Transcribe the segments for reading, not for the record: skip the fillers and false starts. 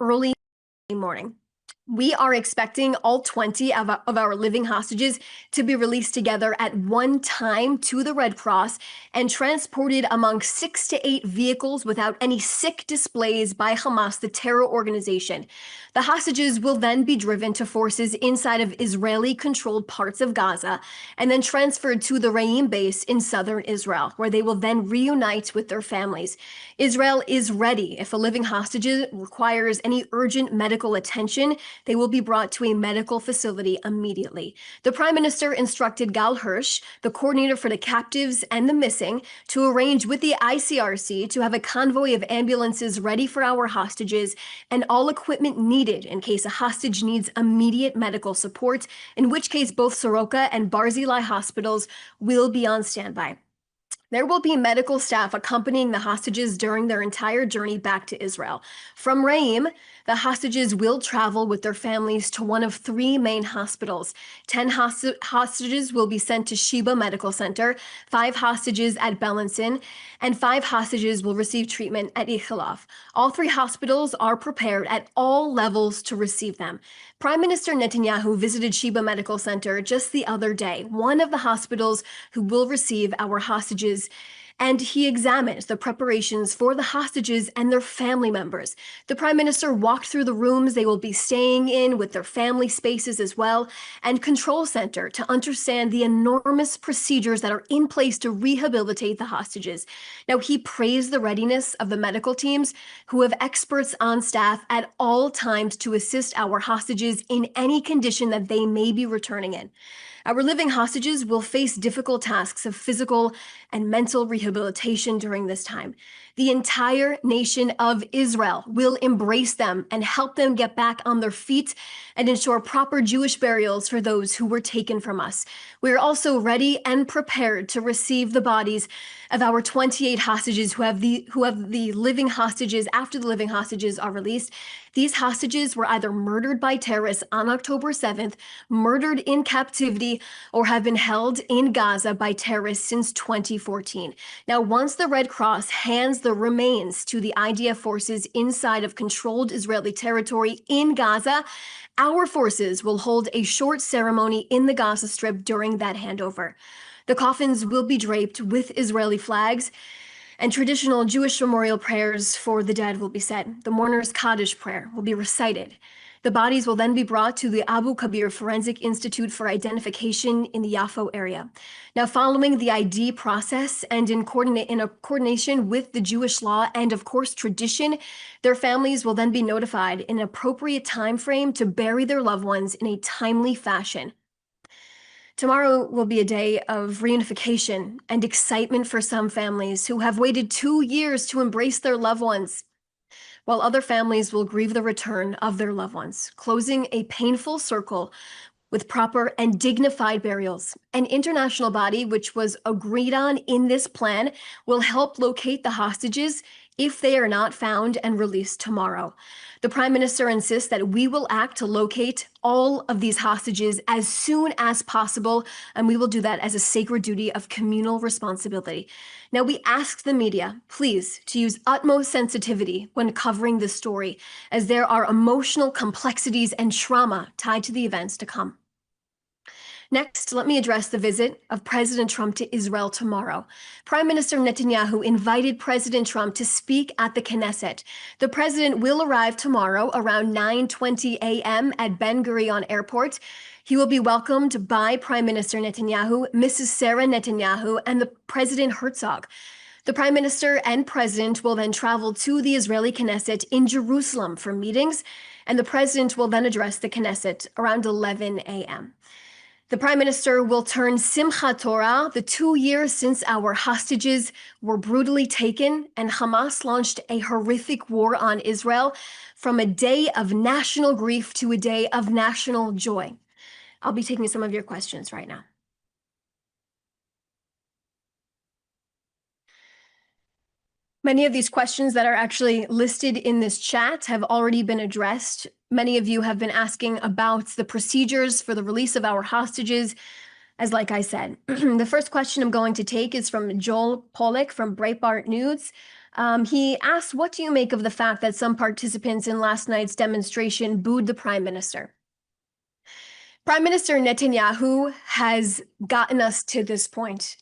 early morning. We are expecting all 20 of our living hostages to be released together at one time to the Red Cross and transported among 6 to 8 vehicles without any sick displays by Hamas, the terror organization. The hostages will then be driven to forces inside of Israeli-controlled parts of Gaza and then transferred to the Re'im base in southern Israel, where they will then reunite with their families. Israel is ready. If a living hostage requires any urgent medical attention, they will be brought to a medical facility immediately. The Prime Minister instructed Gal Hirsch, the coordinator for the captives and the missing, to arrange with the ICRC to have a convoy of ambulances ready for our hostages and all equipment needed in case a hostage needs immediate medical support, in which case both Soroka and Barzilai hospitals will be on standby. There will be medical staff accompanying the hostages during their entire journey back to Israel. From Re'im, the hostages will travel with their families to one of 3 main hospitals. 10 hostages will be sent to Sheba Medical Center, 5 hostages at Belenson, and 5 hostages will receive treatment at Ichilov. All 3 hospitals are prepared at all levels to receive them. Prime Minister Netanyahu visited Sheba Medical Center just the other day, one of the hospitals who will receive our hostages, and he examined the preparations for the hostages and their family members. The Prime Minister walked through the rooms they will be staying in with their family spaces as well, and control center to understand the enormous procedures that are in place to rehabilitate the hostages. Now, he praised the readiness of the medical teams who have experts on staff at all times to assist our hostages in any condition that they may be returning in. Our living hostages will face difficult tasks of physical and mental rehabilitation during this time. The entire nation of Israel will embrace them and help them get back on their feet and ensure proper Jewish burials for those who were taken from us. We are also ready and prepared to receive the bodies of our 28 hostages who have the living hostages after the living hostages are released. These hostages were either murdered by terrorists on October 7th, murdered in captivity, or have been held in Gaza by terrorists since 2014. Now, once the Red Cross hands the remains to the IDF forces inside of controlled Israeli territory in Gaza, our forces will hold a short ceremony in the Gaza Strip during that handover. The coffins will be draped with Israeli flags, and traditional Jewish memorial prayers for the dead will be said. The mourner's Kaddish prayer will be recited. The bodies will then be brought to the Abu Kabir Forensic Institute for identification in the Yafo area. Now, following the ID process and in coordination with the Jewish law and, of course, tradition, their families will then be notified in an appropriate time frame to bury their loved ones in a timely fashion. Tomorrow will be a day of reunification and excitement for some families who have waited 2 years to embrace their loved ones, while other families will grieve the return of their loved ones, closing a painful circle with proper and dignified burials. An international body, which was agreed on in this plan, will help locate the hostages if they are not found and released tomorrow. The Prime Minister insists that we will act to locate all of these hostages as soon as possible, and we will do that as a sacred duty of communal responsibility. Now, we ask the media, please, to use utmost sensitivity when covering this story, as there are emotional complexities and trauma tied to the events to come. Next, let me address the visit of President Trump to Israel tomorrow. Prime Minister Netanyahu invited President Trump to speak at the Knesset. The president will arrive tomorrow around 9:20 a.m. at Ben Gurion Airport. He will be welcomed by Prime Minister Netanyahu, Mrs. Sarah Netanyahu, and the President Herzog. The Prime Minister and President will then travel to the Israeli Knesset in Jerusalem for meetings, and the President will then address the Knesset around 11 a.m. The Prime Minister will turn Simchat Torah, the 2 years since our hostages were brutally taken and Hamas launched a horrific war on Israel, from a day of national grief to a day of national joy. I'll be taking some of your questions right now. Many of these questions that are actually listed in this chat have already been addressed. Many of you have been asking about the procedures for the release of our hostages. As like I said, the first question I'm going to take is from Joel Pollack from Breitbart News. He asked, what do you make of the fact that some participants in last night's demonstration booed the prime minister? Prime Minister Netanyahu has gotten us to this point.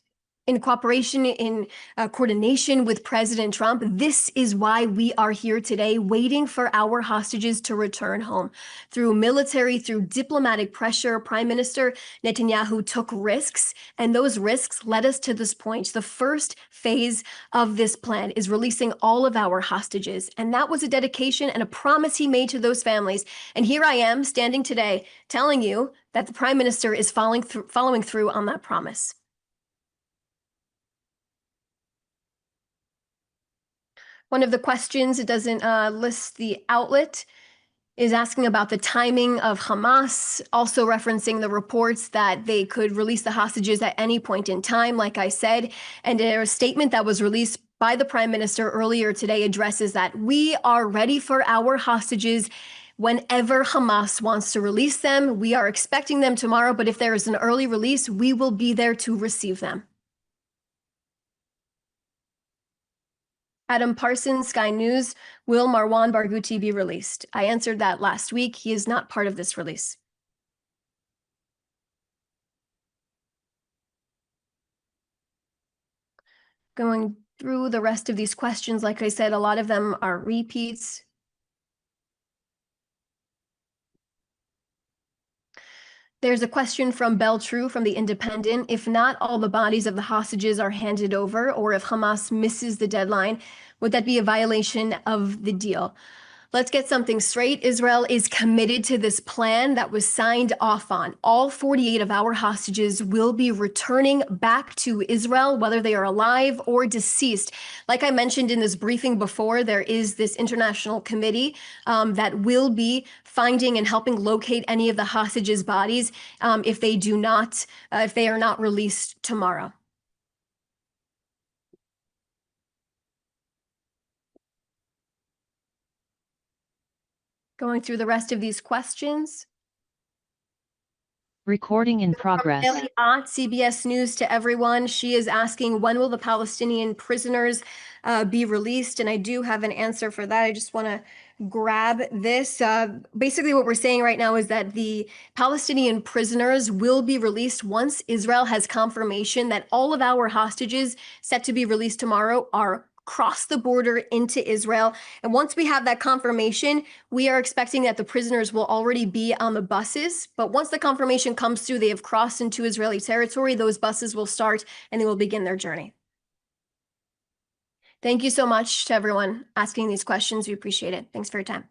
In cooperation, in coordination with President Trump, this is why we are here today, waiting for our hostages to return home. Through military, through diplomatic pressure, Prime Minister Netanyahu took risks, and those risks led us to this point. The first phase of this plan is releasing all of our hostages, and that was a dedication and a promise he made to those families. And here I am, standing today, telling you that the Prime Minister is following through on that promise. One of the questions, it doesn't list the outlet, is asking about the timing of Hamas, also referencing the reports that they could release the hostages at any point in time, like I said. And a statement that was released by the Prime Minister earlier today addresses that we are ready for our hostages whenever Hamas wants to release them. We are expecting them tomorrow, but if there is an early release, we will be there to receive them. Adam Parsons, Sky News, will Marwan Barghouti be released? I answered that last week. He is not part of this release. Going through the rest of these questions, like I said, a lot of them are repeats. There's a question from Bell True from The Independent. If not all the bodies of the hostages are handed over, or if Hamas misses the deadline, would that be a violation of the deal? Let's get something straight. Israel is committed to this plan that was signed off on. All 48 of our hostages will be returning back to Israel, whether they are alive or deceased. Like I mentioned in this briefing before, there is this international committee that will be finding and helping locate any of the hostages' bodies if they are not released tomorrow. Going through the rest of these questions. Recording in progress. CBS News to everyone. She is asking, when will the Palestinian prisoners be released? And I do have an answer for that. I just want to grab this. Basically, what we're saying right now is that the Palestinian prisoners will be released once Israel has confirmation that all of our hostages set to be released tomorrow are cross the border into Israel. And once we have that confirmation, we are expecting that the prisoners will already be on the buses. But once the confirmation comes through, they have crossed into Israeli territory, those buses will start and they will begin their journey. Thank you so much to everyone asking these questions. We appreciate it. Thanks for your time.